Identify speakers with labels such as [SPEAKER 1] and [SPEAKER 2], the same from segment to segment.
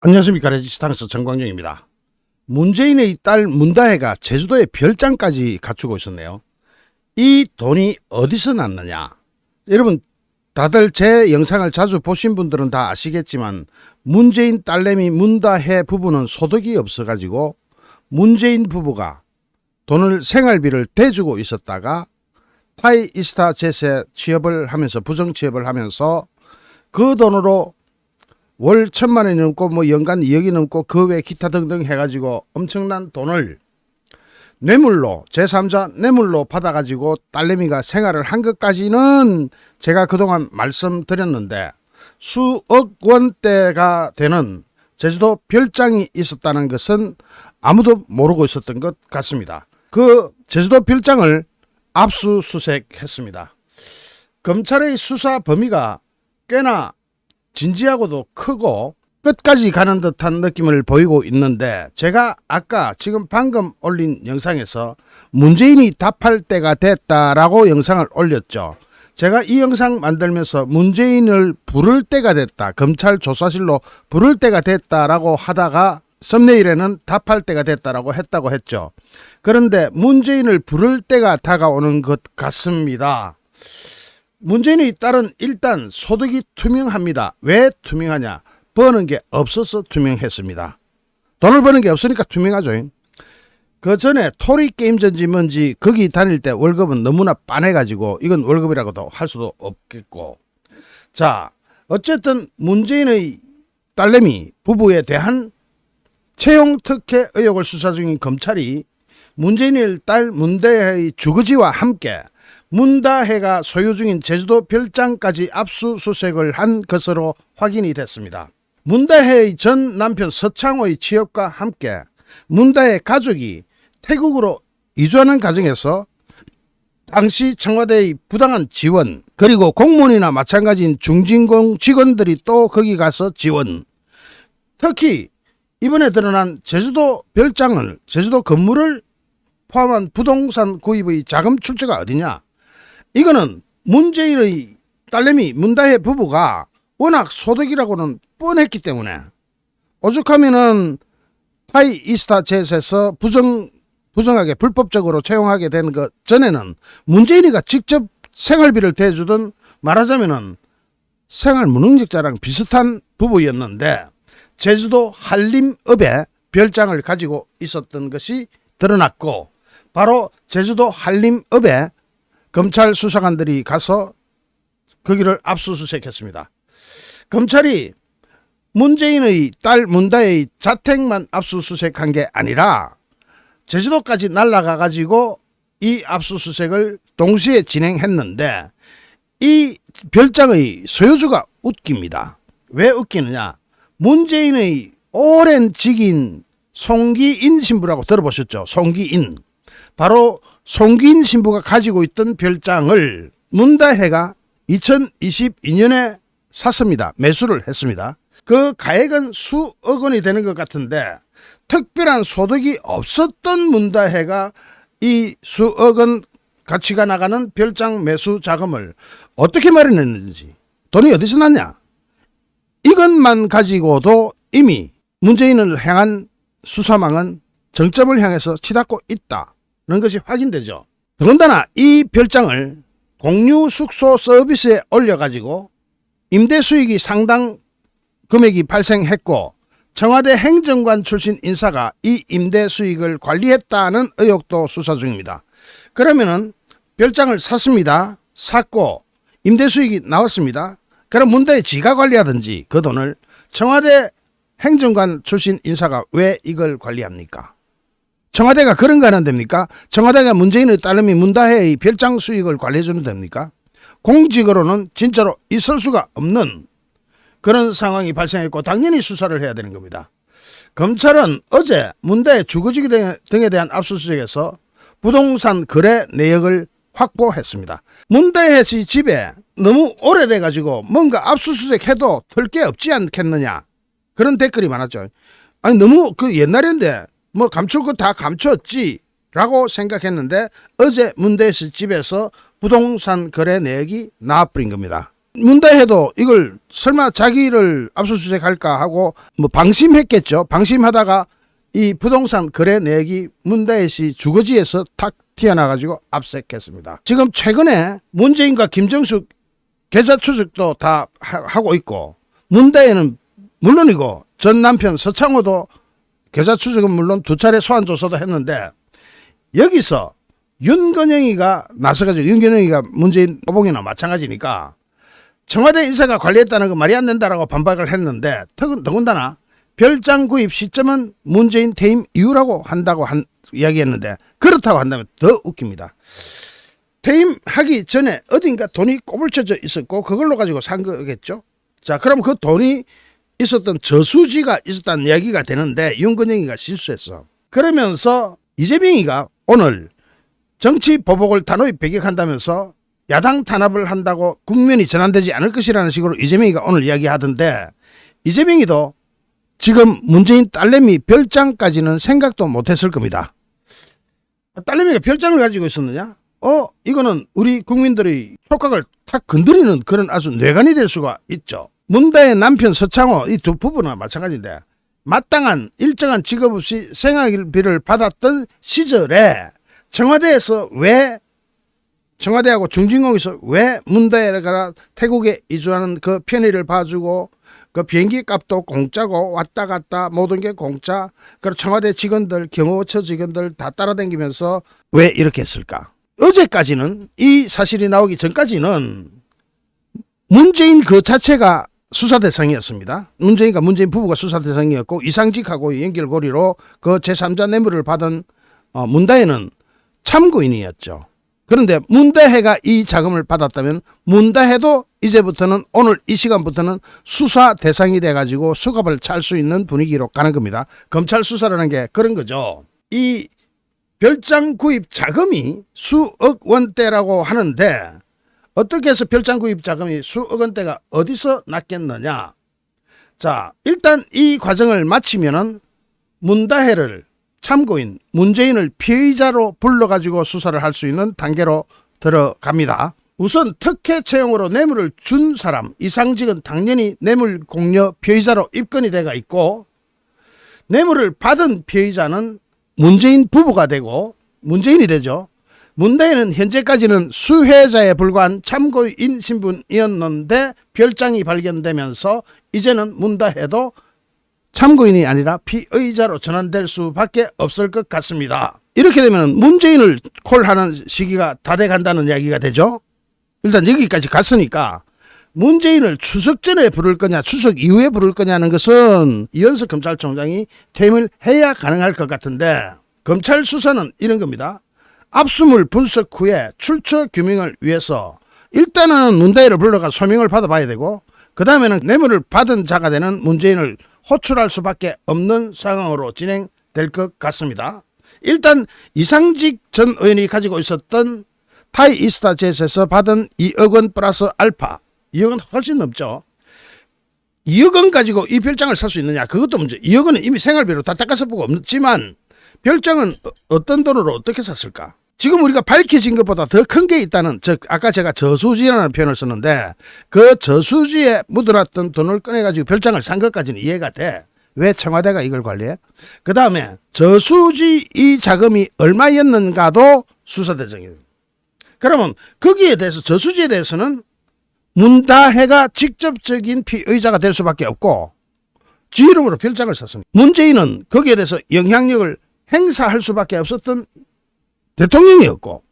[SPEAKER 1] 안녕하십니까. 레지스탕스 정광용입니다. 문재인의 딸 문다혜가 제주도에 별장까지 갖추고 있었네요. 이 돈이 어디서 났느냐? 여러분 다들 제 영상을 자주 보신 분들은 다 아시겠지만 문재인 딸내미 문다혜 부부는 소득이 없어가지고 문재인 부부가 돈을 생활비를 대주고 있었다가 타이 이스타 제세 취업을 하면서 부정 취업을 하면서 그 돈으로 월 1,000만 원이 넘고 연간 2억이 넘고 그 외 기타 등등 해가지고 엄청난 돈을 뇌물로 제3자 뇌물로 받아가지고 딸내미가 생활을 한 것까지는 제가 그동안 말씀드렸는데 수억 원대가 되는 제주도 별장이 있었다는 것은 아무도 모르고 있었던 것 같습니다. 그 제주도 별장을 압수수색했습니다. 검찰의 수사 범위가 꽤나 진지하고도 크고 끝까지 가는 듯한 느낌을 보이고 있는데, 제가 아까 지금 방금 올린 영상에서 문재인이 답할 때가 됐다라고 영상을 올렸죠. 제가 이 영상 만들면서 문재인을 부를 때가 됐다, 검찰 조사실로 부를 때가 됐다라고 하다가 썸네일에는 답할 때가 됐다라고 했다고 했죠. 그런데 문재인을 부를 때가 다가오는 것 같습니다. 문재인의 딸은 일단 소득이 투명합니다. 왜 투명하냐? 버는 게 없어서 투명했습니다. 돈을 버는 게 없으니까 투명하죠. 그 전에 토리게임전지 뭔지 거기 다닐 때 월급은 너무나 빤해가지고 이건 월급이라고도 할 수도 없겠고. 자, 어쨌든 문재인의 딸내미 부부에 대한 채용 특혜 의혹을 수사 중인 검찰이 문재인의 딸 문다혜의 주거지와 함께 문다혜가 소유 중인 제주도 별장까지 압수수색을 한 것으로 확인이 됐습니다. 문다혜의 전 남편 서창호의 취업과 함께 문다혜 가족이 태국으로 이주하는 과정에서 당시 청와대의 부당한 지원, 그리고 공무원이나 마찬가지인 중진공 직원들이 또 거기 가서 지원, 특히 이번에 드러난 제주도 별장을, 제주도 건물을 포함한 부동산 구입의 자금 출처가 어디냐? 이거는 문재인의 딸내미 문다혜 부부가 워낙 소득이라고는 뻔했기 때문에, 오죽하면은 타이 이스타 제세에서 부정하게 불법적으로 채용하게 된 것 전에는 문재인이가 직접 생활비를 대주던, 말하자면은 생활 무능력자랑 비슷한 부부였는데 제주도 한림읍에 별장을 가지고 있었던 것이 드러났고, 바로 제주도 한림읍에 검찰 수사관들이 가서 거기를 압수수색했습니다. 검찰이 문재인의 딸 문다혜의 자택만 압수수색한 게 아니라 제주도까지 날아가 가지고 이 압수수색을 동시에 진행했는데, 이 별장의 소유주가 웃깁니다. 왜 웃기느냐? 문재인의 오랜 직인 송기인 신부라고 들어보셨죠? 송기인. 바로 송기인 신부가 가지고 있던 별장을 문다혜가 2022년에 샀습니다. 매수를 했습니다. 그 가액은 수억 원이 되는 것 같은데 특별한 소득이 없었던 문다혜가 이 수억 원 가치가 나가는 별장 매수 자금을 어떻게 마련했는지, 돈이 어디서 났냐? 이것만 가지고도 이미 문재인을 향한 수사망은 정점을 향해서 치닫고 있다는 것이 확인되죠. 더군다나 이 별장을 공유 숙소 서비스에 올려가지고 임대 수익이 상당 금액이 발생했고, 청와대 행정관 출신 인사가 이 임대 수익을 관리했다는 의혹도 수사 중입니다. 그러면은 별장을 샀습니다. 샀고 임대 수익이 나왔습니다. 그럼 문다혜 지가 관리하든지 그 돈을, 청와대 행정관 출신 인사가 왜 이걸 관리합니까? 청와대가 그런 거 하는 됩니까? 청와대가 문재인의 딸내미 문다혜의 별장 수익을 관리해주는 됩니까? 공직으로는 진짜로 있을 수가 없는 그런 상황이 발생했고 당연히 수사를 해야 되는 겁니다. 검찰은 어제 문다혜 주거지 등에 대한 압수수색에서 부동산 거래 내역을 확보했습니다. 문다혜 씨 집에 너무 오래돼 가지고 뭔가 압수수색해도 털 게 없지 않겠느냐, 그런 댓글이 많았죠. 아니 너무 그 옛날인데 뭐 감출 거 다 감췄지 라고 생각했는데 어제 문다혜 씨 집에서 부동산 거래 내역이 나와버린 겁니다. 문다혜도 이걸 설마 자기를 압수수색할까 하고 뭐 방심했겠죠. 방심하다가 이 부동산 거래 내역이 문다혜 씨 주거지에서 탁 튀어나가지고 압색했습니다. 지금 최근에 문재인과 김정숙 계좌 추적도 다 하고 있고, 문다혜는 물론이고 전 남편 서창호도 계좌 추적은 물론 2차례 소환 조사도 했는데, 여기서 윤건영이가 나서가지고, 윤건영이가 문재인 오봉이나 마찬가지니까 청와대 인사가 관리했다는 거 말이 안 된다라고 반박을 했는데, 더군다나 별장 구입 시점은 문재인 퇴임 이후라고 한다고 이야기했는데, 그렇다고 한다면 더 웃깁니다. 퇴임하기 전에 어딘가 돈이 꼬불쳐져 있었고 그걸로 가지고 산 거겠죠. 자, 그럼 그 돈이 있었던 저수지가 있었다는 이야기가 되는데, 윤건영이가 실수했어. 그러면서 이재명이가 오늘 정치 보복을 단호히 배격한다면서 야당 탄압을 한다고 국면이 전환되지 않을 것이라는 식으로 이재명이가 오늘 이야기하던데, 이재명이도 지금 문재인 딸내미 별장까지는 생각도 못했을 겁니다. 딸내미가 별장을 가지고 있었느냐? 이거는 우리 국민들의 촉각을 탁 건드리는 그런 아주 뇌관이 될 수가 있죠. 문다혜 남편 서창호, 이 두 부부는 마찬가지인데, 마땅한 일정한 직업 없이 생활비를 받았던 시절에 청와대하고 중진공에서 왜 문다혜가 태국에 이주하는 그 편의를 봐주고, 그 비행기 값도 공짜고 왔다 갔다 모든 게 공짜, 그리고 청와대 직원들, 경호처 직원들 다 따라다니면서 왜 이렇게 했을까? 어제까지는, 이 사실이 나오기 전까지는 문재인 그 자체가 수사 대상이었습니다. 문재인 부부가 수사 대상이었고, 이상직하고 연결고리로 그 제3자 뇌물을 받은 문다혜는 참고인이었죠. 그런데 문다혜가 이 자금을 받았다면 문다혜도 이제부터는, 오늘 이 시간부터는 수사 대상이 돼가지고 수갑을 찰 수 있는 분위기로 가는 겁니다. 검찰 수사라는 게 그런 거죠. 이 별장 구입 자금이 수억 원대라고 하는데, 어떻게 해서 별장 구입 자금이 수억 원대가 어디서 났겠느냐? 자, 일단 이 과정을 마치면은 문다혜를 참고인, 문재인을 피의자로 불러가지고 수사를 할 수 있는 단계로 들어갑니다. 우선 특혜 채용으로 뇌물을 준 사람, 이상직은 당연히 뇌물 공여 피의자로 입건이 돼가 있고, 뇌물을 받은 피의자는 문재인 부부가 되고 문재인이 되죠. 문다혜는 현재까지는 수혜자에 불과한 참고인 신분이었는데 별장이 발견되면서 이제는 문다혜도 참고인이 아니라 피의자로 전환될 수밖에 없을 것 같습니다. 이렇게 되면 문재인을 콜하는 시기가 다 돼간다는 이야기가 되죠. 일단 여기까지 갔으니까 문재인을 추석 전에 부를 거냐 추석 이후에 부를 거냐는 것은 이현석 검찰총장이 퇴임을 해야 가능할 것 같은데, 검찰 수사는 이런 겁니다. 압수물 분석 후에 출처 규명을 위해서 일단은 문다혜를 불러가 소명을 받아봐야 되고, 그 다음에는 뇌물을 받은 자가 되는 문재인을 호출할 수밖에 없는 상황으로 진행될 것 같습니다. 일단 이상직 전 의원이 가지고 있었던 타이이스타젯에서 받은 2억 원 플러스 알파, 2억 원 훨씬 넘죠. 2억 원 가지고 이 별장을 살 수 있느냐, 그것도 문제. 2억 원은 이미 생활비로 다 닦아서 보고 없지만 별장은 어떤 돈으로 어떻게 샀을까? 지금 우리가 밝혀진 것보다 더 큰 게 있다는, 아까 제가 저수지라는 표현을 썼는데, 그 저수지에 묻어놨던 돈을 꺼내가지고 별장을 산 것까지는 이해가 돼. 왜 청와대가 이걸 관리해? 그 다음에 저수지 이 자금이 얼마였는가도 수사 대상이에요. 그러면 거기에 대해서, 저수지에 대해서는 문다혜가 직접적인 피의자가 될 수밖에 없고, 지 이름으로 별장을 샀습니다. 문재인은 거기에 대해서 영향력을 행사할 수밖에 없었던 대통령이었고,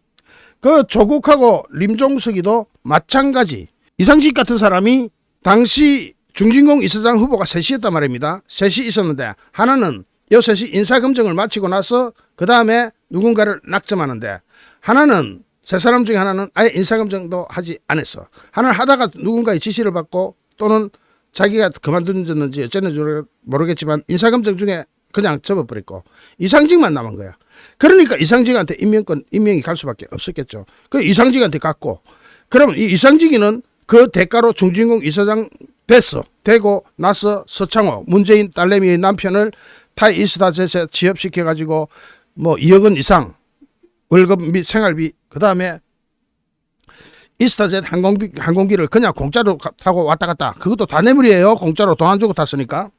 [SPEAKER 1] 그 조국하고 림종석이도 마찬가지. 이상직 같은 사람이 당시 중진공 이사장 후보가 셋이었단 말입니다. 셋이 있었는데, 하나는 요 셋이 인사검증을 마치고 나서 그 다음에 누군가를 낙점하는데, 하나는, 세 사람 중에 하나는 아예 인사검증도 하지 않았어. 하나는 하다가 누군가의 지시를 받고, 또는 자기가 그만둔지 어쨌는지 모르겠지만 인사검증 중에 그냥 접어버렸고, 이상직만 남은 거야. 그러니까 이상직한테 임명이 갈 수밖에 없었겠죠. 그 이상직한테 갔고, 그러면 이 이상직이는 그 대가로 중진공 이사장 됐어. 되고 나서 서창호, 문재인 딸내미의 남편을 타이이스타젯에 취업시켜가지고 뭐 2억 원 이상 월급 및 생활비, 그 다음에 이스타젯 항공기를 그냥 공짜로 타고 왔다 갔다. 그것도 다 뇌물이에요. 공짜로 돈 안 주고 탔으니까.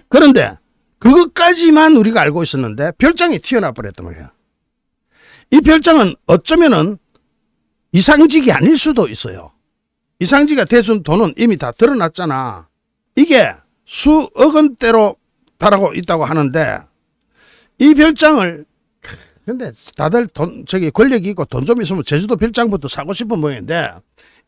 [SPEAKER 1] 그런데 그것까지만 우리가 알고 있었는데 별장이 튀어나와 버렸단 말이야. 이 별장은 어쩌면은 이상직이 아닐 수도 있어요. 이상직이 대준 돈은 이미 다 드러났잖아. 이게 수억 원대로 달하고 있다고 하는데 이 별장을 근데 다들 권력이 있고 돈 좀 있으면 제주도 별장부터 사고 싶은 모양인데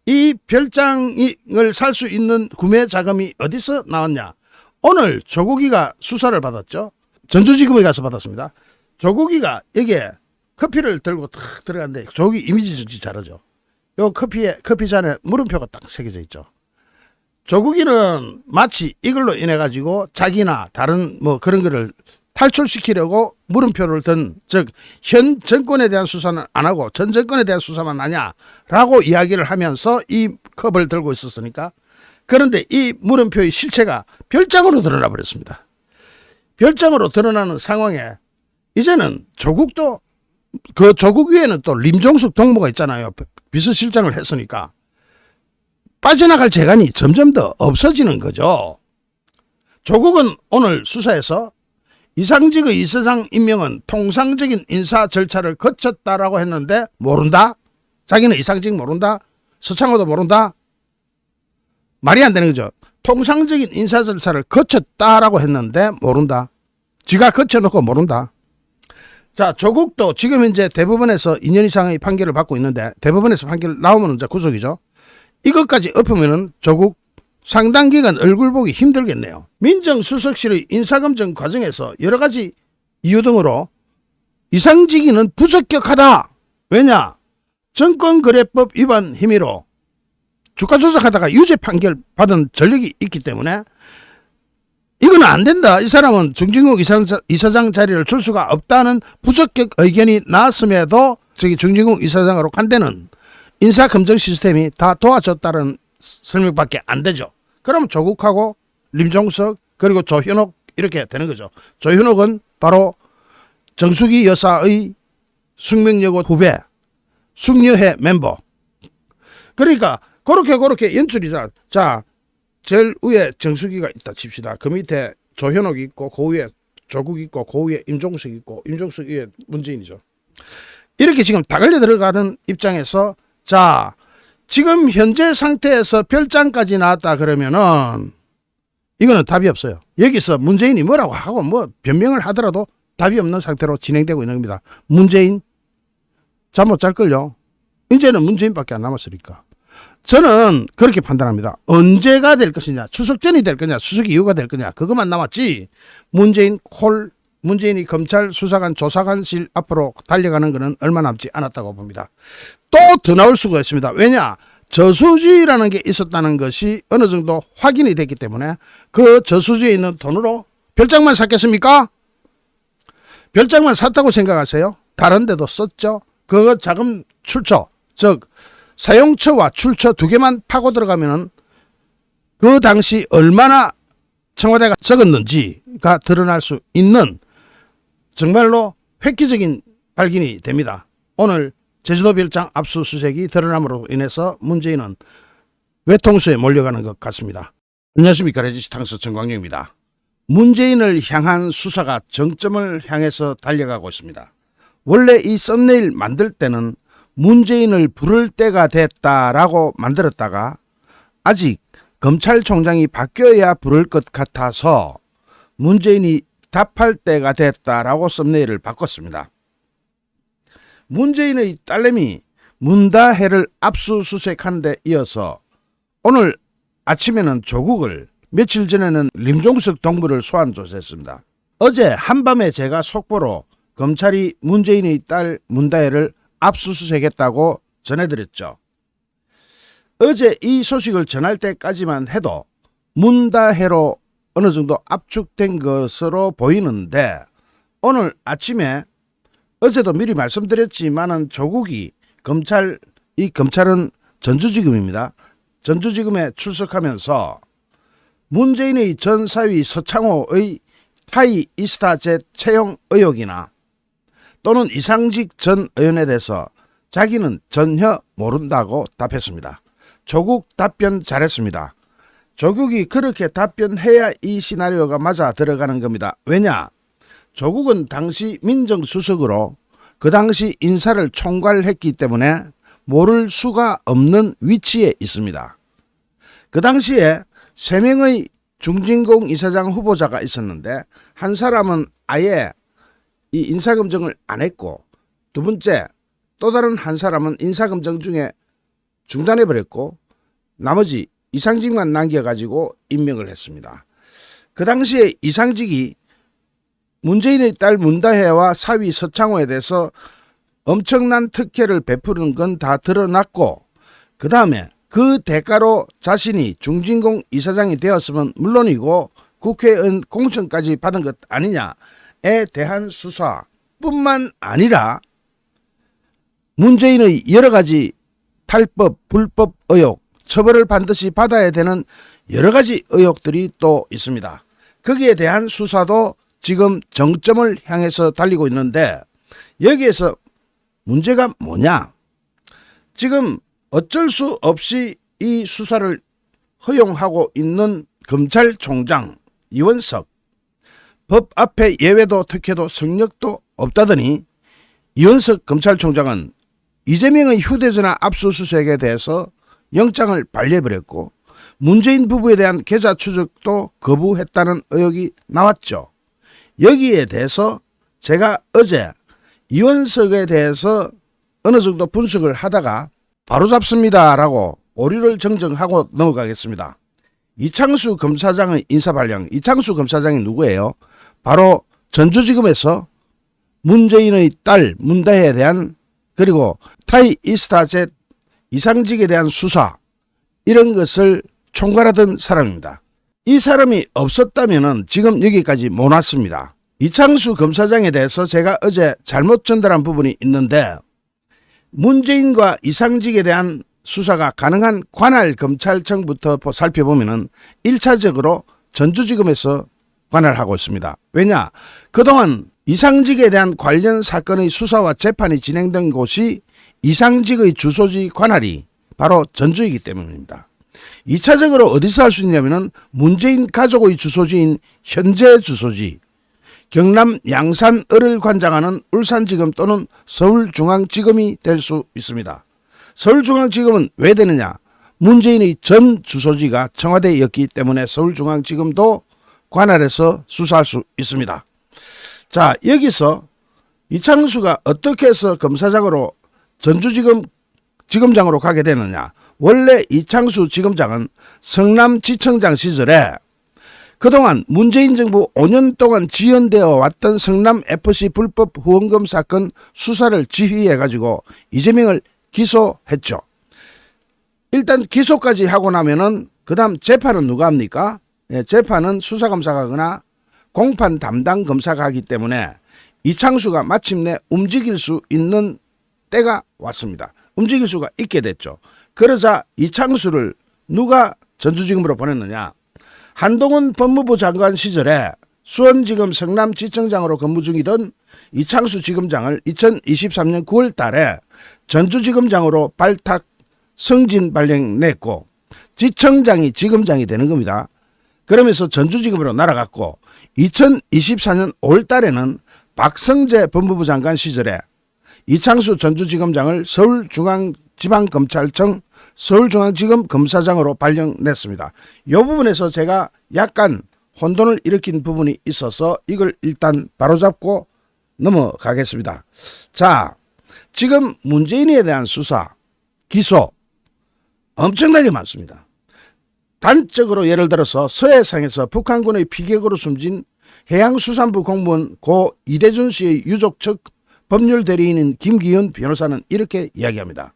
[SPEAKER 1] 이 별장을 살 수 있는 구매 자금이 어디서 나왔냐? 오늘 조국이가 수사를 받았죠. 전주지검에 가서 받았습니다. 조국이가 여기에 커피를 들고 탁 들어갔는데 조국이 이미지 정치 잘하죠. 요 커피 잔에 물음표가 딱 새겨져 있죠. 조국이는 마치 이걸로 인해 가지고 자기나 다른 뭐 그런 거를 탈출시키려고 물음표를 든, 즉 현 정권에 대한 수사는 안 하고 전 정권에 대한 수사만 하냐라고 이야기를 하면서 이 컵을 들고 있었으니까. 그런데 이 물음표의 실체가 별장으로 드러나 버렸습니다. 별장으로 드러나는 상황에 이제는 조국도 그 조국 위에는 또 림종숙 동무가 있잖아요. 비서실장을 했으니까 빠져나갈 재간이 점점 더 없어지는 거죠. 조국은 오늘 수사에서 이상직의 이사장 임명은 통상적인 인사 절차를 거쳤다라고 했는데 모른다? 자기는 이상직 모른다? 서창호도 모른다? 말이 안 되는 거죠. 통상적인 인사 절차를 거쳤다라고 했는데 모른다. 지가 거쳐놓고 모른다. 자, 조국도 지금 이제 대법원에서 2년 이상의 판결을 받고 있는데 대법원에서 판결 나오면 이제 구속이죠. 이것까지 엎으면은 조국 상당 기간 얼굴 보기 힘들겠네요. 민정수석실의 인사검증 과정에서 여러 가지 이유 등으로 이상직위는 부적격하다. 왜냐? 정권거래법 위반 혐의로 주가 조작하다가 유죄 판결 받은 전력이 있기 때문에 이건 안 된다. 이 사람은 중진국 이사장 자리를 줄 수가 없다는 부적격 의견이 나왔음에도 중진국 이사장으로 간 데는 인사검증 시스템이 다 도와줬다는 설명밖에 안 되죠. 그럼 조국하고 림종석 그리고 조현옥 이렇게 되는 거죠. 조현옥은 바로 정숙이 여사의 숙명여고 후배, 숙녀회 멤버. 그러니까 그렇게 연출이자. 자, 제일 위에 정숙이가 있다 칩시다. 그 밑에 조현옥이 있고 그 위에 조국 있고 그 위에 임종석 있고 임종석 위에 문재인이죠. 이렇게 지금 다 걸려 들어가는 입장에서 자, 지금 현재 상태에서 별장까지 나왔다 그러면은 이거는 답이 없어요. 여기서 문재인이 뭐라고 하고 뭐 변명을 하더라도 답이 없는 상태로 진행되고 있는 겁니다. 문재인 잠 못 잘걸요. 이제는 문재인밖에 안 남았으니까. 저는 그렇게 판단합니다. 언제가 될 것이냐, 추석 전이 될 거냐, 추석 이후가 될 거냐, 그것만 남았지. 문재인이 검찰 수사관 조사관실 앞으로 달려가는 것은 얼마 남지 않았다고 봅니다. 또 더 나올 수가 있습니다. 왜냐? 저수지라는 게 있었다는 것이 어느 정도 확인이 됐기 때문에 그 저수지에 있는 돈으로 별장만 샀겠습니까? 별장만 샀다고 생각하세요? 다른 데도 썼죠. 그 자금 출처, 즉 사용처와 출처 두 개만 파고 들어가면은 그 당시 얼마나 청와대가 적었는지가 드러날 수 있는 정말로 획기적인 발견이 됩니다. 오늘 제주도 별장 압수수색이 드러남으로 인해서 문재인은 외통수에 몰려가는 것 같습니다. 안녕하십니까. 레지스탕스 정광용입니다. 문재인을 향한 수사가 정점을 향해서 달려가고 있습니다. 원래 이 썸네일 만들 때는 문재인을 부를 때가 됐다라고 만들었다가 아직 검찰총장이 바뀌어야 부를 것 같아서 문재인이 답할 때가 됐다라고 썸네일을 바꿨습니다. 문재인의 딸내미 문다혜를 압수수색한 데 이어서 오늘 아침에는 조국을, 며칠 전에는 림종석 동무를 소환 조사했습니다. 어제 한밤에 제가 속보로 검찰이 문재인의 딸 문다혜를 압수수색했다고 전해드렸죠. 어제 이 소식을 전할 때까지만 해도 문다혜로 어느 정도 압축된 것으로 보이는데 오늘 아침에 어제도 미리 말씀드렸지만은 조국이 검찰은 전주지검입니다. 전주지검에 출석하면서 문재인의 전 사위 서창호의 타이 이스타젯 채용 의혹이나 또는 이상직 전 의원에 대해서 자기는 전혀 모른다고 답했습니다. 조국 답변 잘했습니다. 조국이 그렇게 답변해야 이 시나리오가 맞아 들어가는 겁니다. 왜냐? 조국은 당시 민정수석으로 그 당시 인사를 총괄했기 때문에 모를 수가 없는 위치에 있습니다. 그 당시에 3명의 중진공 이사장 후보자가 있었는데 한 사람은 아예 이 인사검증을 안 했고, 두 번째 또 다른 한 사람은 인사검증 중에 중단해버렸고, 나머지 이상직만 남겨가지고 임명을 했습니다. 그 당시에 이상직이 문재인의 딸 문다혜와 사위 서창호에 대해서 엄청난 특혜를 베푸는 건 다 드러났고, 그 다음에 그 대가로 자신이 중진공 이사장이 되었으면 물론이고 국회의원 공천까지 받은 것 아니냐에 대한 수사뿐만 아니라 문재인의 여러 가지 탈법, 불법 의혹, 처벌을 반드시 받아야 되는 여러 가지 의혹들이 또 있습니다. 거기에 대한 수사도 지금 정점을 향해서 달리고 있는데, 여기에서 문제가 뭐냐? 지금 어쩔 수 없이 이 수사를 허용하고 있는 검찰총장 이원석, 법 앞에 예외도 특혜도 성역도 없다더니 이원석 검찰총장은 이재명의 휴대전화 압수수색에 대해서 영장을 발려버렸고 문재인 부부에 대한 계좌 추적도 거부했다는 의혹이 나왔죠. 여기에 대해서 제가 어제 이원석에 대해서 어느 정도 분석을 하다가 바로잡습니다 라고 오류를 정정하고 넘어가겠습니다. 이창수 검사장의 인사발령, 이창수 검사장이 누구예요? 바로 전주지검에서 문재인의 딸 문다혜에 대한, 그리고 타이이스타젯 이상직에 대한 수사, 이런 것을 총괄하던 사람입니다. 이 사람이 없었다면 지금 여기까지 못 왔습니다. 이창수 검사장에 대해서 제가 어제 잘못 전달한 부분이 있는데, 문재인과 이상직에 대한 수사가 가능한 관할 검찰청부터 살펴보면 1차적으로 전주지검에서 관할하고 있습니다. 왜냐? 그동안 이상직에 대한 관련 사건의 수사와 재판이 진행된 곳이 이상직의 주소지 관할이 바로 전주이기 때문입니다. 2차적으로 어디서 할 수 있냐면 문재인 가족의 주소지인 현재 주소지, 경남 양산 을을 관장하는 울산지검 또는 서울중앙지검이 될 수 있습니다. 서울중앙지검은 왜 되느냐? 문재인의 전 주소지가 청와대였기 때문에 서울중앙지검도 관할해서 수사할 수 있습니다. 자, 여기서 이창수가 어떻게 해서 검사장으로 전주지검 지검장으로 가게 되느냐? 원래 이창수 지검장은 성남지청장 시절에 그동안 문재인 정부 5년 동안 지연되어 왔던 성남FC 불법 후원금 사건 수사를 지휘해가지고 이재명을 기소했죠. 일단 기소까지 하고 나면은 그 다음 재판은 누가 합니까? 재판은 수사검사가 하거나 공판 담당 검사가 하기 때문에 이창수가 마침내 움직일 수 있는 때가 왔습니다. 움직일 수가 있게 됐죠. 그러자 이창수를 누가 전주지검으로 보냈느냐? 한동훈 법무부 장관 시절에 수원지검 성남지청장으로 근무 중이던 이창수 지검장을 2023년 9월 달에 전주지검장으로 발탁 승진 발령냈고 지청장이 지검장이 되는 겁니다. 그러면서 전주지검으로 날아갔고 2024년 5월 달에는 박성재 법무부 장관 시절에 이창수 전주지검장을 서울중앙지방검찰청 서울중앙지검 검사장으로 발령냈습니다. 이 부분에서 제가 약간 혼돈을 일으킨 부분이 있어서 이걸 일단 바로잡고 넘어가겠습니다. 자, 지금 문재인에 대한 수사, 기소 엄청나게 많습니다. 단적으로 예를 들어서 서해상에서 북한군의 피격으로 숨진 해양수산부 공무원 고 이대준 씨의 유족 측 법률 대리인인 김기훈 변호사는 이렇게 이야기합니다.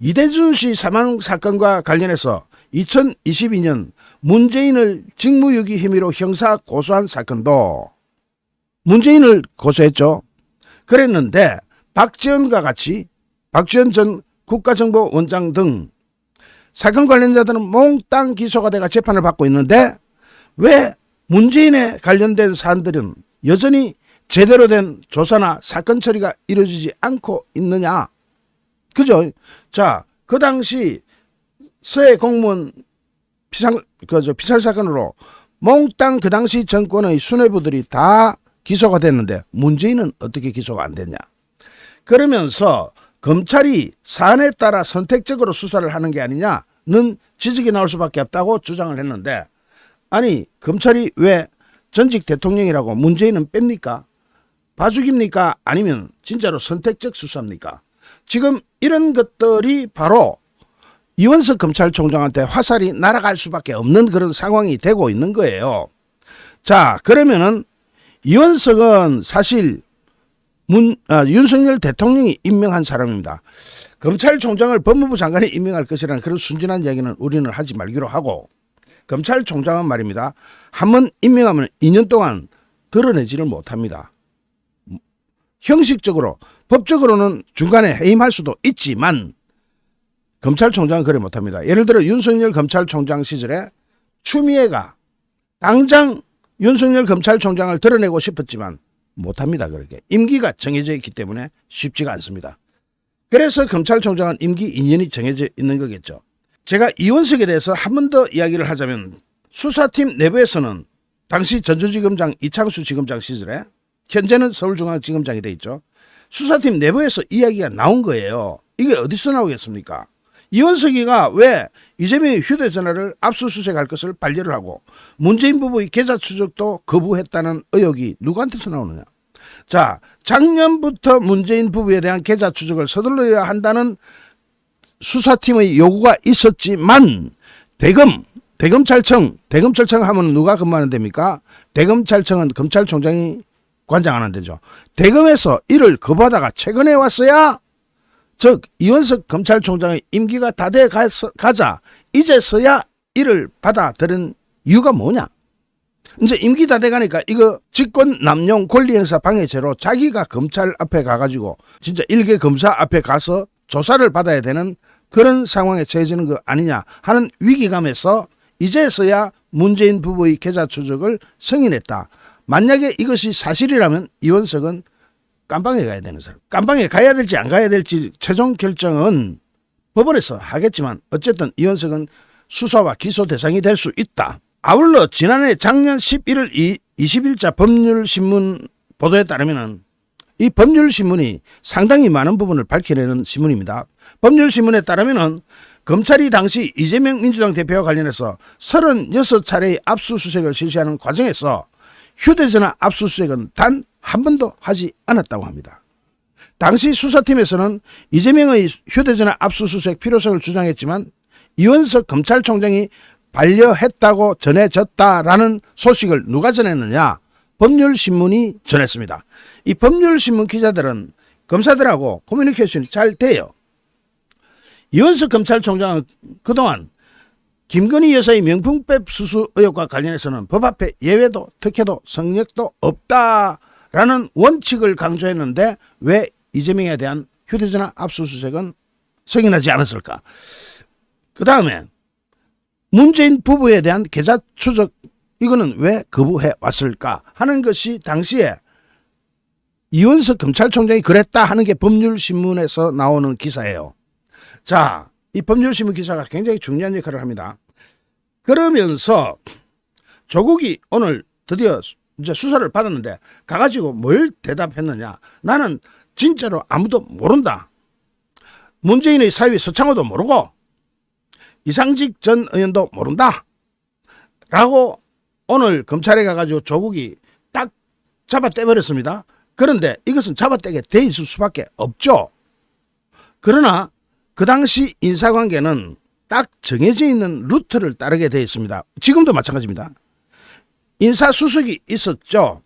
[SPEAKER 1] 이대준 씨 사망 사건과 관련해서 2022년 문재인을 직무유기 혐의로 형사 고소한 사건도 문재인을 고소했죠. 그랬는데 박지원과 같이 박지원 전 국가정보원장 등 사건 관련자들은 몽땅 기소가 돼가 재판을 받고 있는데 왜 문재인에 관련된 사안들은 여전히 제대로 된 조사나 사건 처리가 이루어지지 않고 있느냐? 그죠? 자, 그 당시 서해 공무원 피살 사건으로 몽땅 그 당시 정권의 수뇌부들이 다 기소가 됐는데 문재인은 어떻게 기소가 안 됐냐? 그러면서 검찰이 사안에 따라 선택적으로 수사를 하는 게 아니냐는 지적이 나올 수밖에 없다고 주장을 했는데, 아니 검찰이 왜 전직 대통령이라고 문재인은 뺍니까? 봐주기입니까? 아니면 진짜로 선택적 수사입니까? 지금 이런 것들이 바로 이원석 검찰총장한테 화살이 날아갈 수밖에 없는 그런 상황이 되고 있는 거예요. 자, 그러면은 이원석은 사실 윤석열 대통령이 임명한 사람입니다. 검찰총장을 법무부 장관이 임명할 것이라는 그런 순진한 이야기는 우리는 하지 말기로 하고, 검찰총장은 말입니다. 한번 임명하면 2년 동안 드러내지를 못합니다. 형식적으로, 법적으로는 중간에 해임할 수도 있지만 검찰총장은 그래 못합니다. 예를 들어 윤석열 검찰총장 시절에 추미애가 당장 윤석열 검찰총장을 드러내고 싶었지만 못합니다. 그렇게 임기가 정해져 있기 때문에 쉽지가 않습니다. 그래서 검찰총장은 임기 2년이 정해져 있는 거겠죠. 제가 이원석에 대해서 한 번 더 이야기를 하자면, 수사팀 내부에서는 당시 전주지검장 이창수 지검장 시절에, 현재는 서울중앙지검장이 돼 있죠, 수사팀 내부에서 이야기가 나온 거예요. 이게 어디서 나오겠습니까? 이원석이가 왜 이재명의 휴대전화를 압수수색할 것을 반려를 하고 문재인 부부의 계좌 추적도 거부했다는 의혹이 누구한테서 나오느냐? 자, 작년부터 문재인 부부에 대한 계좌 추적을 서둘러야 한다는 수사팀의 요구가 있었지만 대검찰청 하면 누가 근무하는 데입니까? 대검찰청은 검찰총장이 관장하는 데죠. 대검에서 이를 거부하다가 최근에 왔어야, 즉 이원석 검찰총장의 임기가 다 돼 가자 이제서야 이를 받아들인 이유가 뭐냐? 이제 임기 다 돼가니까 이거 직권남용 권리행사 방해죄로 자기가 검찰 앞에 가가지고 진짜 일개 검사 앞에 가서 조사를 받아야 되는 그런 상황에 처해지는 거 아니냐 하는 위기감에서 이제서야 문재인 부부의 계좌 추적을 승인했다. 만약에 이것이 사실이라면 이원석은 깜방에 가야 되는 사람. 깜방에 가야 될지 안 가야 될지 최종 결정은 법원에서 하겠지만 어쨌든 이원석은 수사와 기소 대상이 될 수 있다. 아울러 지난해 작년 11월 20일자 법률신문 보도에 따르면 이 법률신문이 상당히 많은 부분을 밝혀내는 신문입니다. 법률신문에 따르면 검찰이 당시 이재명 민주당 대표와 관련해서 36차례의 압수수색을 실시하는 과정에서 휴대전화 압수수색은 단 한 번도 하지 않았다고 합니다. 당시 수사팀에서는 이재명의 휴대전화 압수수색 필요성을 주장했지만 이원석 검찰총장이 반려했다고 전해졌다라는 소식을 누가 전했느냐? 법률신문이 전했습니다. 이 법률신문 기자들은 검사들하고 커뮤니케이션이 잘 돼요. 이원석 검찰총장은 그동안 김건희 여사의 명품백 수수 의혹과 관련해서는 법 앞에 예외도 특혜도 성역도 없다라는 원칙을 강조했는데 왜 이재명에 대한 휴대전화 압수수색은 승인하지 않았을까? 그 다음에 문재인 부부에 대한 계좌 추적, 이거는 왜 거부해 왔을까 하는 것이 당시에 이원석 검찰총장이 그랬다 하는 게 법률신문에서 나오는 기사예요. 자, 이 법률신문 기사가 굉장히 중요한 역할을 합니다. 그러면서 조국이 오늘 드디어 이제 수사를 받았는데 가가지고 뭘 대답했느냐? 나는 진짜로 아무도 모른다. 문재인의 사위 서창호도 모르고 이상직 전 의원도 모른다. 라고 오늘 검찰에 가가지고 조국이 딱 잡아떼버렸습니다. 그런데 이것은 잡아떼게 돼 있을 수밖에 없죠. 그러나 그 당시 인사관계는 딱 정해져 있는 루트를 따르게 되어 있습니다. 지금도 마찬가지입니다. 인사수석이 있었죠.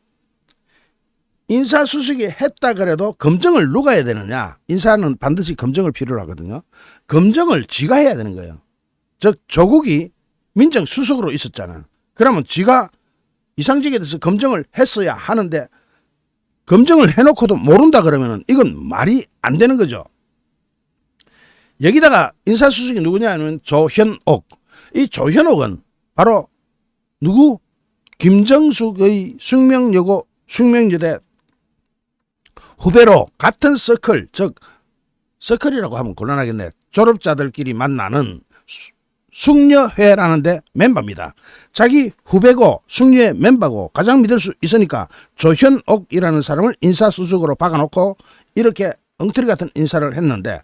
[SPEAKER 1] 인사수석이 했다 그래도 검증을 누가 해야 되느냐? 인사는 반드시 검증을 필요로 하거든요. 검증을 지가 해야 되는 거예요. 즉 조국이 민정수석으로 있었잖아요. 그러면 지가 이상직에 대해서 검증을 했어야 하는데 검증을 해놓고도 모른다 그러면 이건 말이 안 되는 거죠. 여기다가 인사수석이 누구냐 하면 조현옥. 이 조현옥은 바로 누구? 김정숙의 숙명여대 후배로 같은 서클, 즉 서클이라고 하면 곤란하겠네. 졸업자들끼리 만나는 숙녀회라는 데 멤버입니다. 자기 후배고 숙녀회 멤버고 가장 믿을 수 있으니까 조현옥이라는 사람을 인사수석으로 박아놓고 이렇게 엉터리 같은 인사를 했는데,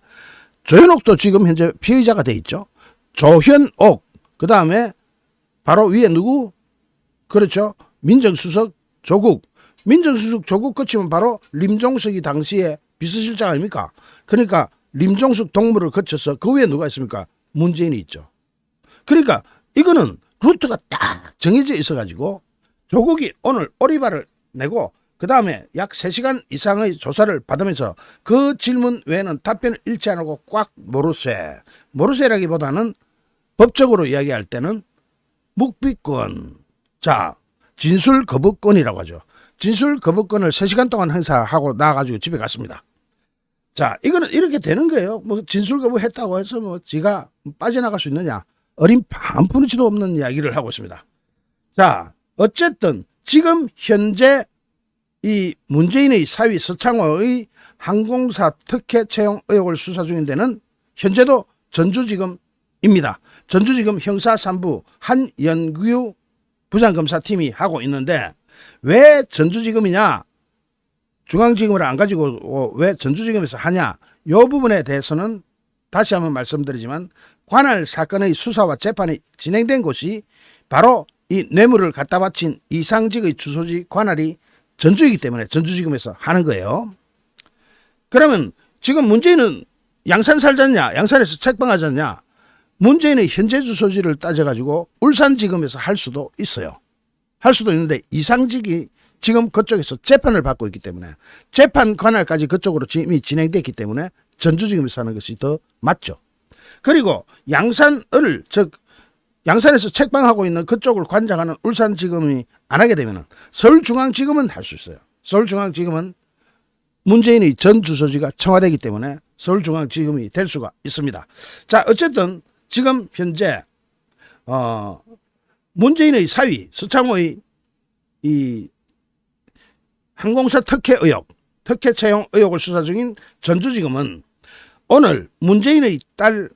[SPEAKER 1] 조현옥도 지금 현재 피의자가 돼 있죠. 조현옥, 그 다음에 바로 위에 누구? 그렇죠. 민정수석 조국. 민정수석 조국 거치면 바로 림종석이 당시에 비서실장 아닙니까? 그러니까 림종석 동무를 거쳐서 그 위에 누가 있습니까? 문재인이 있죠. 그러니까 이거는 루트가 딱 정해져 있어가지고 조국이 오늘 오리발을 내고 그 다음에 약 3시간 이상의 조사를 받으면서 그 질문 외에는 답변을 잃지 않고 꽉 모르쇠라기보다는 법적으로 이야기할 때는 묵비권, 자 진술 거부권이라고 하죠. 진술 거부권을 3시간 동안 행사하고 나와가지고 집에 갔습니다. 자, 이거는 이렇게 되는 거예요. 뭐 진술 거부했다고 해서 뭐 지가 빠져나갈 수 있느냐? 어린 반푼치도 없는 이야기를 하고 있습니다. 자, 어쨌든 지금 현재 이 문재인의 사위 서창호의 항공사 특혜 채용 의혹을 수사 중인 데는 현재도 전주지검입니다. 전주지검 형사 3부 한연규 부장검사팀이 하고 있는데, 왜 전주지검이냐, 중앙지검을 안 가지고 왜 전주지검에서 하냐, 이 부분에 대해서는 다시 한번 말씀드리지만 관할 사건의 수사와 재판이 진행된 곳이 바로 이 뇌물을 갖다 바친 이상직의 주소지 관할이 전주이기 때문에 전주지검에서 하는 거예요. 그러면 지금 문재인은 양산 살잖냐, 양산에서 책방하잖냐, 문재인의 현재 주소지를 따져가지고 울산지검에서 할 수도 있어요. 할 수도 있는데 이상직이 지금 그쪽에서 재판을 받고 있기 때문에 재판 관할까지 그쪽으로 이미 진행됐기 때문에 전주지검에서 하는 것이 더 맞죠. 그리고 양산을, 즉 양산에서 책방하고 있는 그쪽을 관장하는 울산지검이 안 하게 되면 서울중앙지검은 할 수 있어요. 서울중앙지검은 문재인의 전 주소지가 청와대이기 때문에 서울중앙지검이 될 수가 있습니다. 자, 어쨌든 지금 현재 문재인의 사위 서창호의 이 항공사 특혜 의혹, 특혜 채용 의혹을 수사 중인 전주지검은 오늘 문재인의 딸,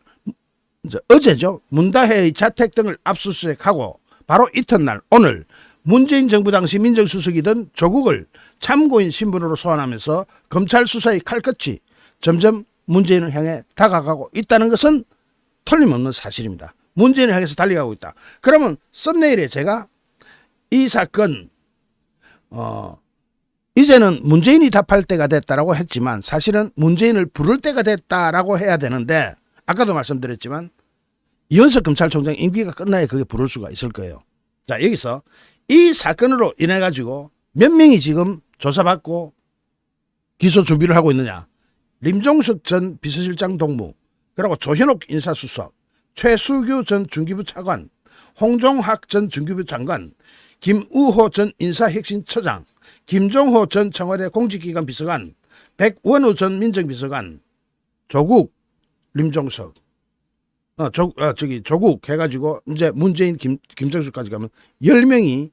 [SPEAKER 1] 어제죠, 문다혜의 자택 등을 압수수색하고 바로 이튿날 오늘 문재인 정부 당시 민정수석이던 조국을 참고인 신분으로 소환하면서 검찰 수사의 칼끝이 점점 문재인을 향해 다가가고 있다는 것은 틀림없는 사실입니다. 문재인을 향해서 달려가고 있다. 그러면 썸네일에 제가 이 사건 이제는 문재인이 답할 때가 됐다라고 했지만 사실은 문재인을 부를 때가 됐다라고 해야 되는데, 아까도 말씀드렸지만 이현석 검찰총장 임기가 끝나야 그게 부를 수가 있을 거예요. 자, 여기서 이 사건으로 인해 가지고 몇 명이 지금 조사받고 기소 준비를 하고 있느냐. 림종석 전 비서실장 동무, 그리고 조현옥 인사수석, 최수규 전 중기부 차관, 홍종학 전 중기부 장관, 김우호 전 인사혁신처장, 김종호 전 청와대 공직기관 비서관, 백원우 전 민정비서관, 조국, 림종석, 조국 해가지고 이제 문재인, 김정수까지 가면 10명이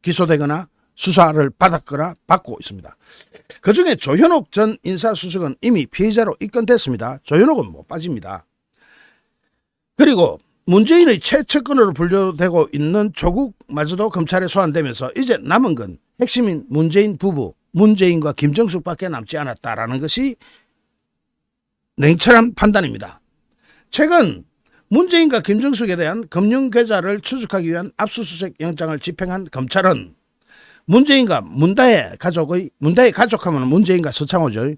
[SPEAKER 1] 기소되거나 수사를 받았거나 받고 있습니다. 그중에 조현옥 전 인사수석은 이미 피의자로 입건됐습니다. 조현옥은 못 빠집니다. 그리고 문재인의 최측근으로 분류되고 있는 조국마저도 검찰에 소환되면서 이제 남은 건 핵심인 문재인 부부, 문재인과 김정숙밖에 남지 않았다라는 것이 냉철한 판단입니다. 최근 문재인과 김정숙에 대한 금융계좌를 추적하기 위한 압수수색 영장을 집행한 검찰은 문재인과 문다혜 가족하면 문재인과 서창호죠,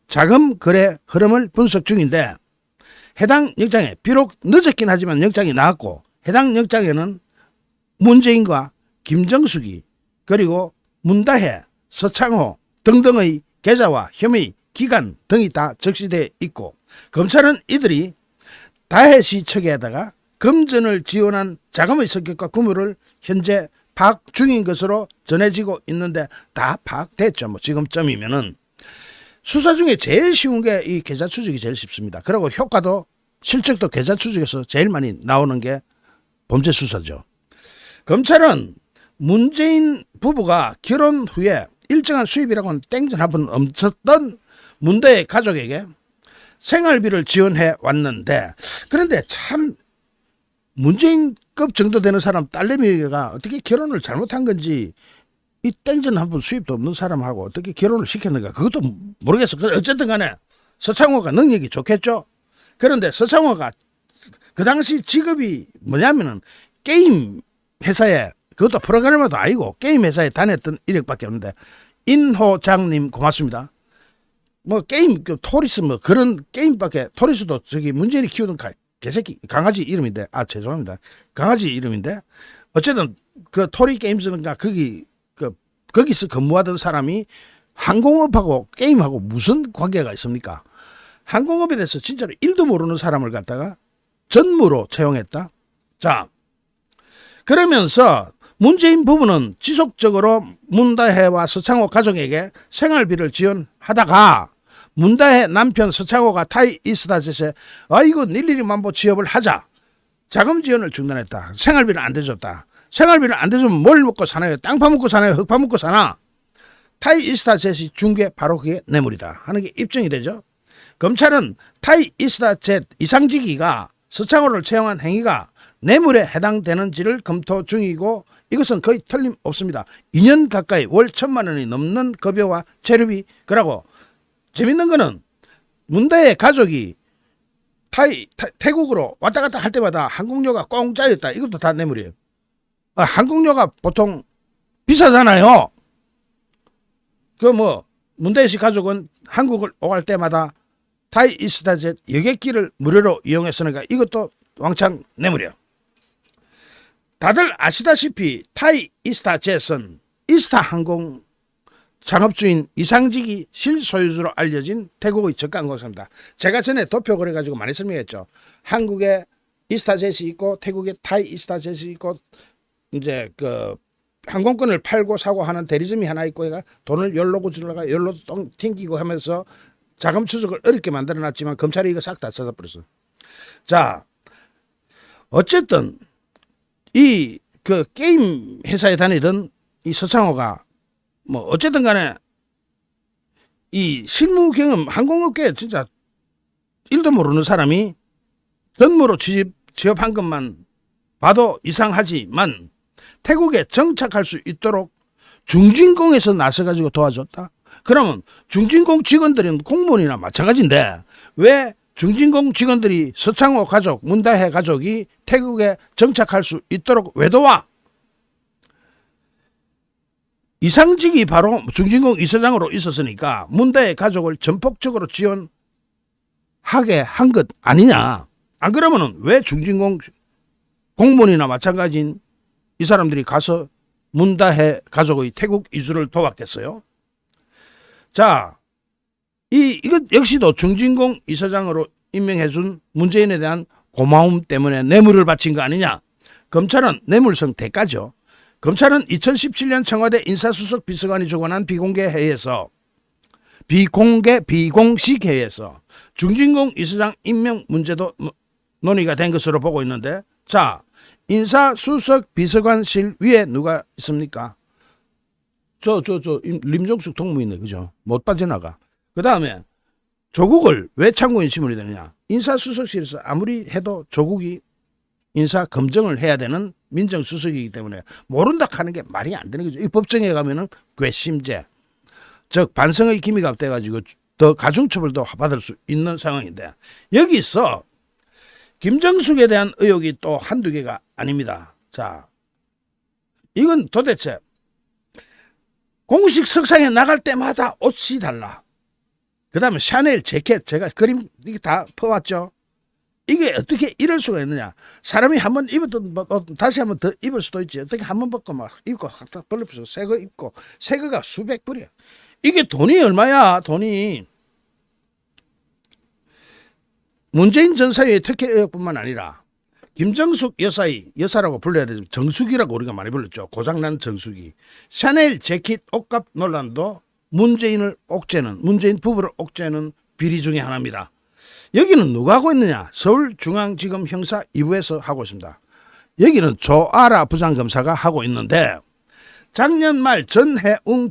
[SPEAKER 1] 자금 거래 흐름을 분석 중인데, 해당 영장에 비록 늦었긴 하지만 영장이 나왔고, 해당 영장에는 문재인과 김정숙이 그리고 문다혜, 서창호 등등의 계좌와 혐의 기간 등이 다 적시되어 있고, 검찰은 이들이 다혜씨 측에다가 금전을 지원한 자금의 성격과 규모를 현재 파악 중인 것으로 전해지고 있는데, 다 파악됐죠. 뭐 지금쯤이면은 수사 중에 제일 쉬운 게 이 계좌 추적이 제일 쉽습니다. 그리고 효과도 실적도 계좌 추적에서 제일 많이 나오는 게 범죄 수사죠. 검찰은 문재인 부부가 결혼 후에 일정한 수입이라고는 땡전 한 번 없었던 문대의 가족에게 생활비를 지원해 왔는데, 그런데 참 문재인급 정도 되는 사람 딸내미가 어떻게 결혼을 잘못한 건지, 이 땡전 한 번 수입도 없는 사람하고 어떻게 결혼을 시켰는가 그것도 모르겠어. 어쨌든 간에 서창호가 능력이 좋겠죠. 그런데 서창호가 그 당시 직업이 뭐냐면은 게임 회사에, 그것도 프로그래머도 아니고 게임 회사에 다녔던 이력밖에 없는데, 인호장님 고맙습니다. 뭐 게임 토리스 뭐 그런 게임밖에, 토리스도 저기 문재인이 키우던 개새끼 강아지 이름인데, 죄송합니다, 강아지 이름인데, 어쨌든 그 토리 게임즈는가 거기서 근무하던 사람이 항공업하고 게임하고 무슨 관계가 있습니까? 항공업에 대해서 진짜로 1도 모르는 사람을 갖다가 전무로 채용했다. 자, 그러면서 문재인 부부는 지속적으로 문다혜와 서창호 가족에게 생활비를 지원하다가, 문다혜 남편 서창호가 타이 이스타젯에 이거 일일이 만보 취업을 하자 자금 지원을 중단했다. 생활비를 안 대줬다. 생활비를 안 대주면 뭘 먹고 사나요? 땅 파먹고 사나요? 흙 파먹고 사나? 타이 이스타젯이 중개 바로 그게 뇌물이다 하는 게 입증이 되죠. 검찰은 타이 이스타젯 이상직이가 서창호를 채용한 행위가 뇌물에 해당되는지를 검토 중이고, 이것은 거의 틀림없습니다. 2년 가까이 월 1,000만 원이 넘는 급여와 체류비. 그러고 재밌는 거는 문다혜 가족이 태국으로 왔다 갔다 할 때마다 항공료가 공짜였다. 이것도 다 뇌물이에요. 항공료가 보통 비싸잖아요. 문다혜 씨 가족은 한국을 오갈 때마다 타이 이스타젯 여객기를 무료로 이용했으니까 이것도 왕창 뇌물이에요. 다들 아시다시피 타이 이스타젯은 이스타항공 창업주인 이상직이 실소유주로 알려진 태국의 저가 항공사입니다. 제가 전에 도표 그래가지고 많이 설명했죠. 한국에 이스타젯이 있고 태국에 타이 이스타젯이 있고, 이제 그 항공권을 팔고 사고 하는 대리점이 하나 있고, 얘가 돈을 열로 구질러가 열로 튕기고 하면서 자금 추적을 어렵게 만들어놨지만 검찰이 이거 싹 다 찾아버렸어. 자, 어쨌든 이 그 게임 회사에 다니던 이 서창호가 뭐 어쨌든 간에 이 실무 경험, 항공업계에 진짜 1도 모르는 사람이 전무로 취업한 것만 봐도 이상하지만, 태국에 정착할 수 있도록 중진공에서 나서가지고 도와줬다. 그러면 중진공 직원들은 공무원이나 마찬가지인데 왜 중진공 직원들이 서창호 가족, 문다혜 가족이 태국에 정착할 수 있도록 왜 도와? 이상직이 바로 중진공 이사장으로 있었으니까 문다혜 가족을 전폭적으로 지원하게 한 것 아니냐. 안 그러면은 왜 중진공 공무원이나 마찬가지인 이 사람들이 가서 문다혜 가족의 태국 이주를 도왔겠어요? 자, 이것 역시도 중진공 이사장으로 임명해준 문재인에 대한 고마움 때문에 뇌물을 바친 거 아니냐. 검찰은 뇌물성 대가죠. 검찰은 2017년 청와대 인사수석 비서관이 주관한 비공식 회의에서 중진공 이사장 임명 문제도 논의가 된 것으로 보고 있는데, 자, 인사수석 비서관실 위에 누가 있습니까? 림정숙 동무있네, 그죠? 못 빠져나가. 그 다음에 조국을 왜 참고인 신문이 되느냐. 인사수석실에서 아무리 해도 조국이 인사 검증을 해야 되는 민정수석이기 때문에 모른다 하는 게 말이 안 되는 거죠. 이 법정에 가면은 괘씸죄, 즉 반성의 기미가 없대가지고 더 가중처벌도 받을 수 있는 상황인데, 여기서 김정숙에 대한 의혹이 또 한두 개가 아닙니다. 자, 이건 도대체 공식 석상에 나갈 때마다 옷이 달라. 그 다음에 샤넬 재킷, 제가 그림 이게 다 퍼왔죠. 이게 어떻게 이럴 수가 있느냐. 사람이 한번 입었던 다시 한번 더 입을 수도 있지. 어떻게 한번 벗고 막 입고 확 벌려서 새 거 입고, 새 거가 수백 불이야. 이게 돈이 얼마야. 돈이 문재인 전 사위의 특혜 의혹뿐만 아니라 김정숙 여사라고 불러야 되죠. 정숙이라고 우리가 많이 불렀죠. 고장난 정숙이. 샤넬 재킷 옷값 논란도 문재인 부부를 옥죄는 비리 중에 하나입니다. 여기는 누가 하고 있느냐. 서울중앙지검 형사 2부에서 하고 있습니다. 여기는 조아라 부장검사가 하고 있는데, 작년 말 전해웅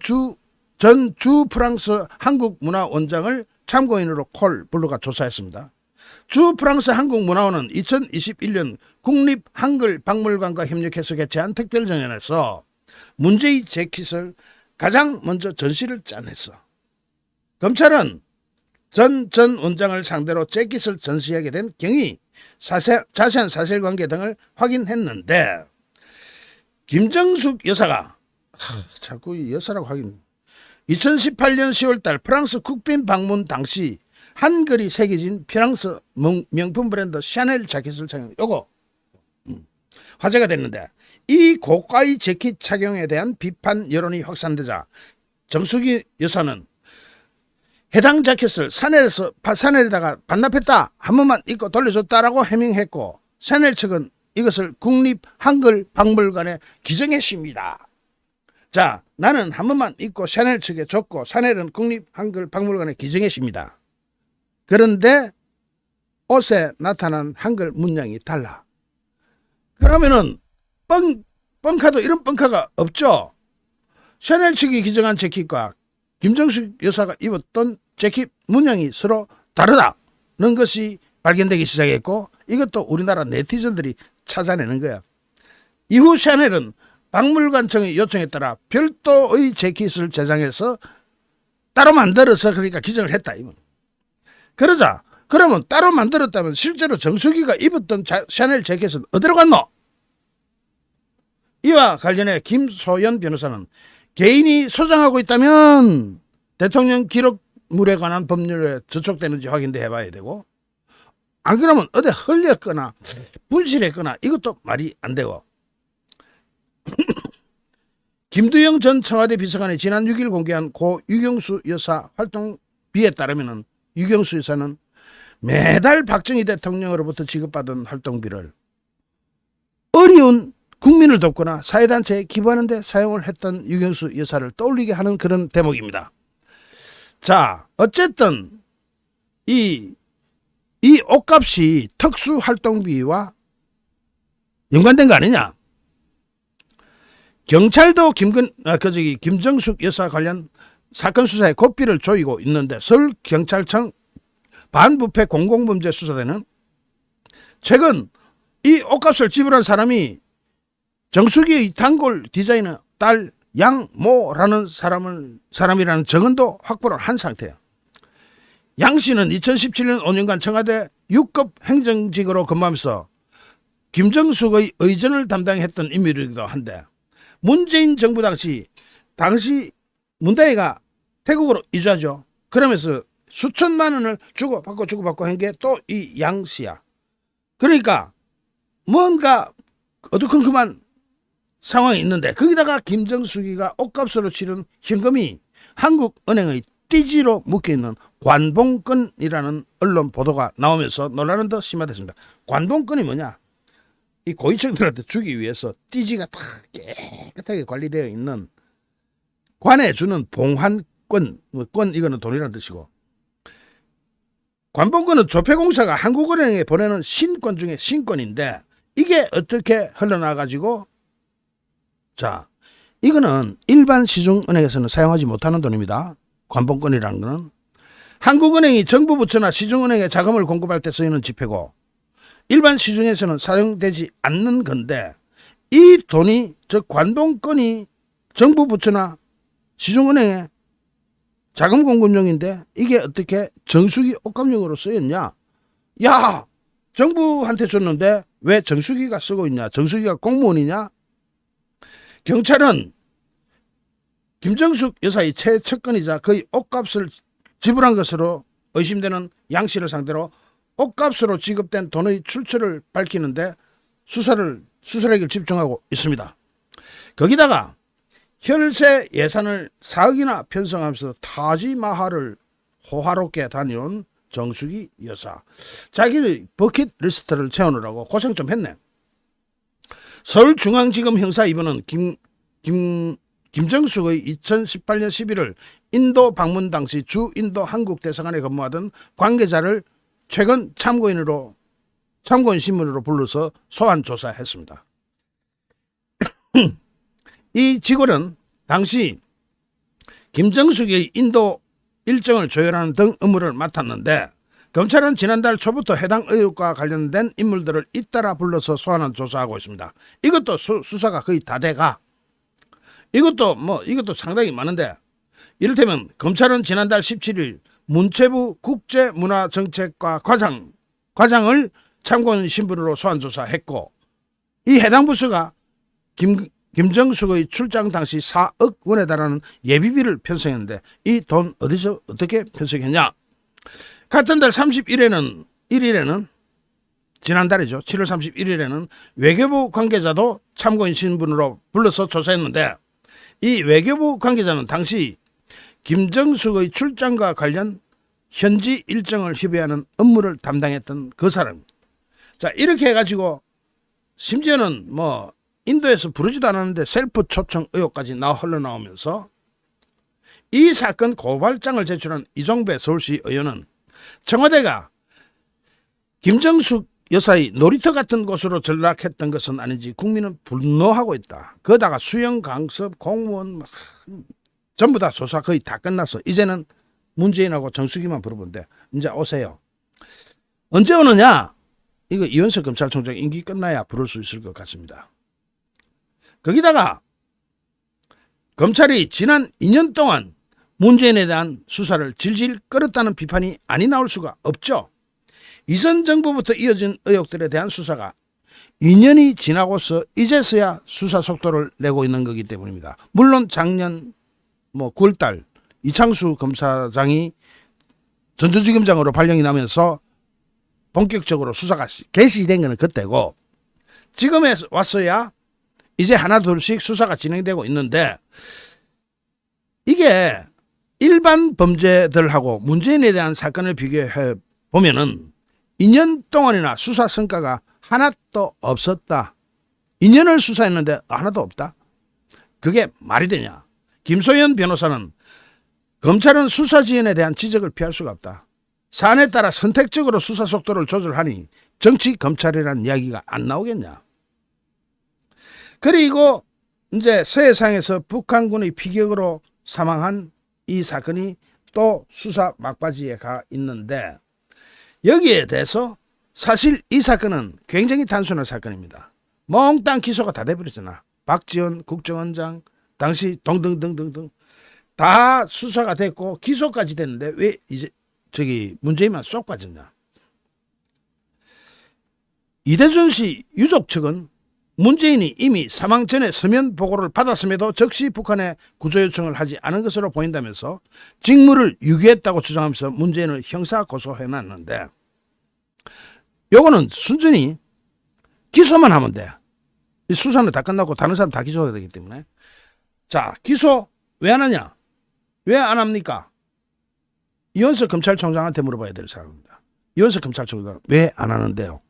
[SPEAKER 1] 전 주 프랑스 한국문화원장을 참고인으로 콜 블루가 조사했습니다. 주 프랑스 한국문화원은 2021년 국립한글박물관과 협력해서 개최한 특별전연에서 문제의 재킷을 가장 먼저 전시를 짠했어. 검찰은 전 원장을 상대로 재킷을 전시하게 된 경위, 자세한 사실관계 등을 확인했는데 김정숙 여사가 자꾸 이 여사라고 하긴 2018년 10월달 프랑스 국빈 방문 당시 한글이 새겨진 프랑스 명품 브랜드 샤넬 자켓을 착용. 요거 화제가 됐는데 이 고가의 재킷 착용에 대한 비판 여론이 확산되자 정숙이 여사는 해당 자켓을 샤넬에다가 반납했다, 한 번만 입고 돌려줬다라고 해명했고 샤넬 측은 이것을 국립한글박물관에 기증했습니다. 자, 나는 한 번만 입고 샤넬 측에 줬고 샤넬은 국립한글박물관에 기증했습니다. 그런데 옷에 나타난 한글 문양이 달라. 그러면은 뻥카도 이런 뻥카가 없죠. 샤넬 측이 기증한 재킷과 김정숙 여사가 입었던 재킷 문양이 서로 다르다는 것이 발견되기 시작했고 이것도 우리나라 네티즌들이 찾아내는 거야. 이후 샤넬은 박물관청의 요청에 따라 별도의 재킷을 제작해서 따로 만들어서 그러니까 기증을 했다. 그러자 그러면 따로 만들었다면 실제로 정숙이가 입었던 샤넬 재킷은 어디로 갔노? 이와 관련해 김소연 변호사는 개인이 소장하고 있다면 대통령 기록물에 관한 법률에 저촉되는지 확인돼 해봐야 되고 안 그러면 어디 흘렸거나 분실했거나 이것도 말이 안 되고 김두영 전 청와대 비서관이 지난 6일 공개한 고 유경수 여사 활동비에 따르면 유경수 여사는 매달 박정희 대통령으로부터 지급받은 활동비를 어려운 국민을 돕거나 사회단체에 기부하는 데 사용을 했던 유경수 여사를 떠올리게 하는 그런 대목입니다. 자, 어쨌든 이 옷값이 특수활동비와 연관된 거 아니냐. 경찰도 김정숙 여사 관련 사건 수사에 고삐를 조이고 있는데 서울경찰청 반부패 공공범죄수사대는 최근 이 옷값을 지불한 사람이 정숙이의 단골 디자이너 딸 양모라는 사람이라는 증언도 확보를 한 상태야. 양 씨는 2017년 5년간 청와대 6급 행정직으로 근무하면서 김정숙의 의전을 담당했던 인물이기도 한데 문재인 정부 당시 문대희가 태국으로 이주하죠. 그러면서 수천만 원을 주고받고 한 게 또 이 양 씨야. 그러니까 뭔가 어두컴컴한 상황이 있는데 거기다가 김정숙이가 옷값으로 치른 현금이 한국은행의 띠지로 묶여있는 관봉권이라는 언론 보도가 나오면서 논란은 더 심화됐습니다. 관봉권이 뭐냐? 이 고위층들한테 주기 위해서 띠지가 다 깨끗하게 관리되어 있는 관에 주는 봉환권, 권 이거는 돈이라는 뜻이고 관봉권은 조폐공사가 한국은행에 보내는 신권 중에 신권인데 이게 어떻게 흘러나가지고 자, 이거는 일반 시중은행에서는 사용하지 못하는 돈입니다. 관봉권이라는 거는 한국은행이 정부 부처나 시중은행에 자금을 공급할 때 쓰이는 지폐고 일반 시중에서는 사용되지 않는 건데 이 돈이 즉 관봉권이 정부 부처나 시중은행에 자금 공급용인데 이게 어떻게 정숙이 옷감용으로 쓰였냐? 야, 정부한테 줬는데 왜 정숙이가 쓰고 있냐? 정숙이가 공무원이냐? 경찰은 김정숙 여사의 최측근이자 그의 옷값을 지불한 것으로 의심되는 양 씨를 상대로 옷값으로 지급된 돈의 출처를 밝히는데 수사력을 집중하고 있습니다. 거기다가 혈세 예산을 4억이나 편성하면서 타지마할을 호화롭게 다녀온 정숙이 여사. 자기의 버킷리스트를 채우느라고 고생 좀 했네. 서울중앙지검 형사 2부는 김정숙의 2018년 11월 인도 방문 당시 주 인도 한국 대사관에 근무하던 관계자를 최근 참고인 신문으로 불러서 소환 조사했습니다. 이 직원은 당시 김정숙의 인도 일정을 조율하는 등 업무를 맡았는데 검찰은 지난달 초부터 해당 의혹과 관련된 인물들을 잇따라 불러서 소환한 조사하고 있습니다. 이것도 수사가 거의 다 돼가. 이것도 상당히 많은데, 이를테면 검찰은 지난달 17일 문체부 국제문화정책과 과장을 참고인 신분으로 소환 조사했고, 이 해당 부서가 김정숙의 출장 당시 4억 원에 달하는 예비비를 편성했는데 이 돈 어디서 어떻게 편성했냐? 같은 달 31일에는 지난달이죠. 7월 31일에는 외교부 관계자도 참고인 신분으로 불러서 조사했는데, 이 외교부 관계자는 당시 김정숙의 출장과 관련 현지 일정을 협의하는 업무를 담당했던 그 사람. 자, 이렇게 해가지고 심지어는 인도에서 부르지도 않았는데 셀프 초청 의혹까지 흘러나오면서 이 사건 고발장을 제출한 이종배 서울시 의원은 청와대가 김정숙 여사의 놀이터 같은 곳으로 전락했던 것은 아닌지 국민은 분노하고 있다. 거다가 수영, 강습, 공무원 전부 다 조사 거의 다 끝났어. 이제는 문재인하고 정수기만 물어본대. 이제 오세요. 언제 오느냐? 이거 이원석 검찰총장 임기 끝나야 부를 수 있을 것 같습니다. 거기다가 검찰이 지난 2년 동안 문재인에 대한 수사를 질질 끌었다는 비판이 아니 나올 수가 없죠. 이전 정부부터 이어진 의혹들에 대한 수사가 2년이 지나고서 이제서야 수사 속도를 내고 있는 거기 때문입니다. 물론 작년 9월달 이창수 검사장이 전주지검장으로 발령이 나면서 본격적으로 수사가 개시된 것은 그때고, 지금에 왔어야 이제 하나 둘씩 수사가 진행되고 있는데, 이게 일반 범죄들하고 문재인에 대한 사건을 비교해 보면은 2년 동안이나 수사 성과가 하나도 없었다. 2년을 수사했는데 하나도 없다. 그게 말이 되냐? 김소연 변호사는 검찰은 수사 지연에 대한 지적을 피할 수가 없다. 사안에 따라 선택적으로 수사 속도를 조절하니 정치 검찰이라는 이야기가 안 나오겠냐. 그리고 이제 서해상에서 북한군의 피격으로 사망한 이 사건이 또 수사 막바지에 가 있는데, 여기에 대해서 사실 이 사건은 굉장히 단순한 사건입니다. 몽땅 기소가 다 돼버렸잖아. 박지원 국정원장 당시 등등등등등 다 수사가 됐고 기소까지 됐는데 왜 이제 문재인만 쏙 빠졌냐. 이대준 씨 유족 측은 문재인이 이미 사망 전에 서면 보고를 받았음에도 즉시 북한에 구조 요청을 하지 않은 것으로 보인다면서 직무를 유기했다고 주장하면서 문재인을 형사 고소해놨는데, 요거는 순전히 기소만 하면 돼. 이 수사는 다 끝나고 다른 사람 다 기소해야 되기 때문에. 자, 기소 왜 안 하냐? 왜 안 합니까? 이원석 검찰총장한테 물어봐야 될 사람입니다. 이원석 검찰총장 왜 안 하는데요?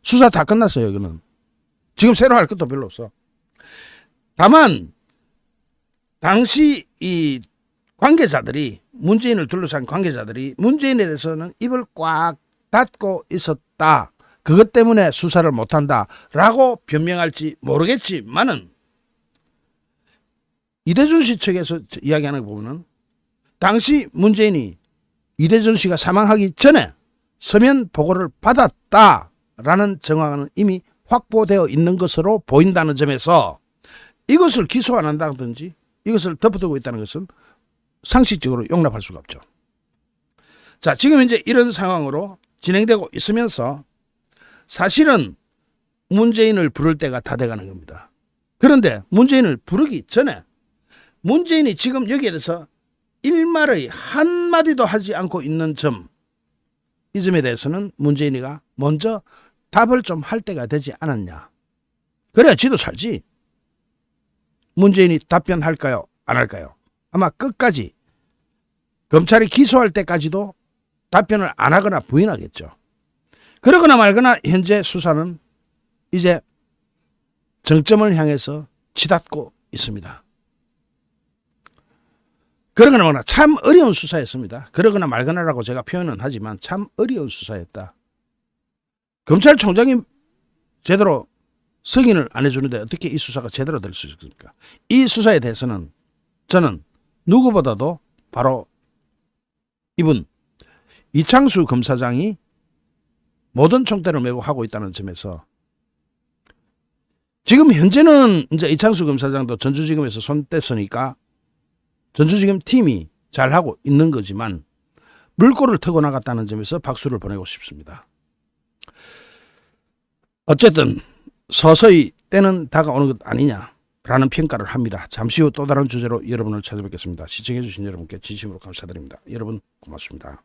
[SPEAKER 1] 수사 다 끝났어요. 여기는 지금 새로 할 것도 별로 없어. 다만 당시 이 관계자들이, 문재인을 둘러싼 관계자들이 문재인에 대해서는 입을 꽉 닫고 있었다. 그것 때문에 수사를 못한다라고 변명할지 모르겠지만은, 이대준 씨 측에서 이야기하는 거 보면은 당시 문재인이 이대준 씨가 사망하기 전에 서면 보고를 받았다라는 정황은 이미 확보되어 있는 것으로 보인다는 점에서 이것을 기소 안 한다든지 이것을 덮어두고 있다는 것은 상식적으로 용납할 수가 없죠. 자, 지금 이제 이런 상황으로 진행되고 있으면서 사실은 문재인을 부를 때가 다 돼가는 겁니다. 그런데 문재인을 부르기 전에 문재인이 지금 여기에 대해서 일말의 한마디도 하지 않고 있는 점, 이 점에 대해서는 문재인이가 먼저 답을 좀 할 때가 되지 않았냐. 그래야 지도 살지. 문재인이 답변할까요? 안 할까요? 아마 끝까지 검찰이 기소할 때까지도 답변을 안 하거나 부인하겠죠. 그러거나 말거나 현재 수사는 이제 정점을 향해서 치닫고 있습니다. 그러거나 말거나 참 어려운 수사였습니다. 그러거나 말거나라고 제가 표현은 하지만 참 어려운 수사였다. 검찰총장이 제대로 승인을 안 해주는데 어떻게 이 수사가 제대로 될 수 있습니까? 이 수사에 대해서는 저는 누구보다도 바로 이분 이창수 검사장이 모든 총대를 메고 하고 있다는 점에서 지금 현재는 이제 이창수 검사장도 전주지검에서 손 뗐으니까 전주지검 팀이 잘하고 있는 거지만 물꼬를 트고 나갔다는 점에서 박수를 보내고 싶습니다. 어쨌든 서서히 때는 다가오는 것 아니냐라는 평가를 합니다. 잠시 후 또 다른 주제로 여러분을 찾아뵙겠습니다. 시청해 주신 여러분께 진심으로 감사드립니다. 여러분 고맙습니다.